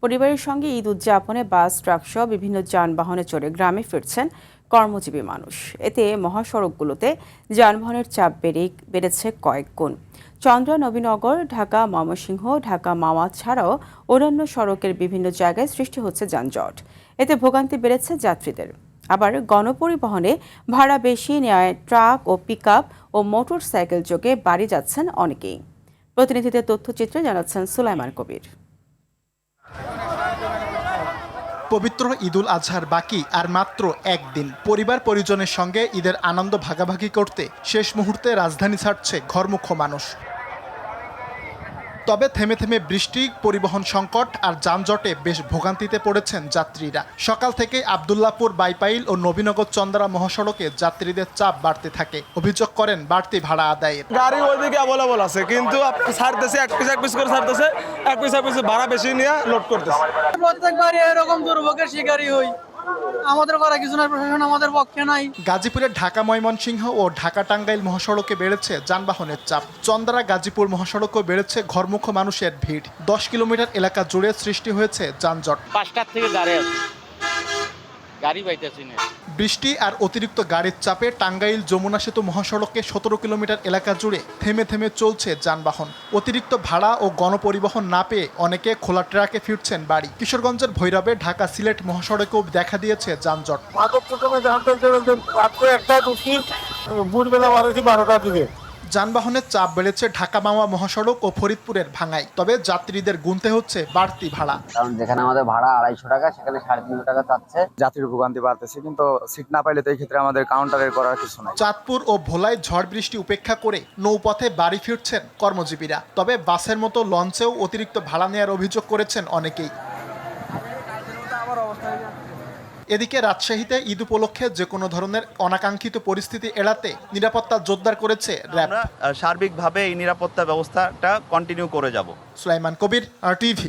পরিবারের সঙ্গে ঈদ উদযাপনে বাস, ট্রাকসহ বিভিন্ন যানবাহনে চড়ে গ্রামে ফিরছেন কর্মজীবী মানুষ। এতে মহাসড়কগুলোতে যানবাহনের চাপ বেড়েছে কয়েক গুণ। চন্দ্রা, নবীনগর, ঢাকা, ময়মনসিংহ, ঢাকা মাওয়া ছাড়াও অন্যান্য সড়কের বিভিন্ন জায়গায় সৃষ্টি হচ্ছে যানজট। এতে ভোগান্তি বেড়েছে যাত্রীদের। আবার গণপরিবহনে ভাড়া বেশি নেওয়ায় ট্রাক ও পিকআপ ও মোটর সাইকেল যোগে বাড়ি যাচ্ছেন অনেকেই। প্রতিনিধিদের তথ্যচিত্রে জানাচ্ছেন সুলাইমান কবির। পবিত্র ঈদুল আজহার বাকি আর মাত্র একদিন। পরিবার পরিজনের সঙ্গে ঈদের আনন্দ ভাগাভাগি করতে শেষ মুহূর্তে রাজধানী ছাড়ছে ঘরমুখো মানুষ। তবে থেমে থেমে বৃষ্টি, পরিবহন সংকট আর যানজটে বেশ ভোগান্তিতে পড়েছেন যাত্রীরা। সকাল থেকে আব্দুল্লাহপুর বাইপাইল ও নবীনগর চন্দ্রা মহাসড়কে যাত্রীদের চাপ বাড়তে থাকে। অভিযোগ করেন বাড়তি ভাড়া আদায়ের। গাড়ি ওইদিকে অ্যাভেলেবল আছে, কিন্তু ছাড়তেছে এক পিস করে ছাড়তেছে, এক পিস ভাড়া বেশি নিয়ে লোড করতেছে। প্রত্যেকবারই এরকম দুর্ভোগের শিকারই হই। আমাদের করা কিছু নয়, প্রশাসন আমাদের পক্ষে নাই। গাজীপুরের ঢাকা ময়মনসিংহ ও ঢাকা টাঙ্গাইল মহাসড়কে বেড়েছে যানবাহনের চাপ। চন্দ্রা গাজীপুর মহাসড়কেও বেড়েছে ঘরমুখো মানুষের ভিড়। 10 কিলোমিটার এলাকা জুড়ে সৃষ্টি হয়েছে যানজট। 5টার থেকে দাঁড়িয়ে আছি, গাড়ি পাইতেছি না। বৃষ্টি আর অতিরিক্ত গাড়ির চাপে টাঙ্গাইল যমুনা সেতু মহাসড়কে 17 কিলোমিটার এলাকা জুড়ে থেমে থেমে চলছে যানবাহন। অতিরিক্ত ভাড়া ও গণপরিবহন না পেয়ে অনেকে খোলা ট্রাকে ফিরছেন বাড়ি। কিশোরগঞ্জের ভৈরবে ঢাকা সিলেট মহাসড়কেও দেখা দিয়েছে যানজট। যানবাহনের চাপ বেড়েছে ঢাকা মাওয়া মহাসড়ক ও ফরিদপুরের ভাঙায়। তবে যাত্রীদের গুনতে হচ্ছে বাড়তি ভাড়া। কারণ যেখানে আমাদের ভাড়া 250 টাকা, সেখানে 350 টাকা চাচ্ছে। যাত্রীর ভোগান্তি বাড়তেছে, কিন্তু সিট না পাইলে তো এই ক্ষেত্রে আমাদের কাউন্টারের করার কিছু নাই। চাঁদপুর ও ভোলায় ঝড় বৃষ্টি উপেক্ষা করে নৌপথে বাড়ি ফিরছেন কর্মজীবীরা। তবে বাসের মতো লঞ্চেও অতিরিক্ত ভাড়া নেওয়ার অভিযোগ করেছেন অনেকেই। এদিকে রাজশাহীতে ঈদ উপলক্ষে যে কোনো ধরনের অনাকাঙ্ক্ষিত পরিস্থিতি এড়াতে নিরাপত্তা জোরদার করেছে র্যাব। সার্বিকভাবে এই নিরাপত্তা ব্যবস্থাটা কন্টিনিউ করে যাব। সুলাইমান কবির, RTV।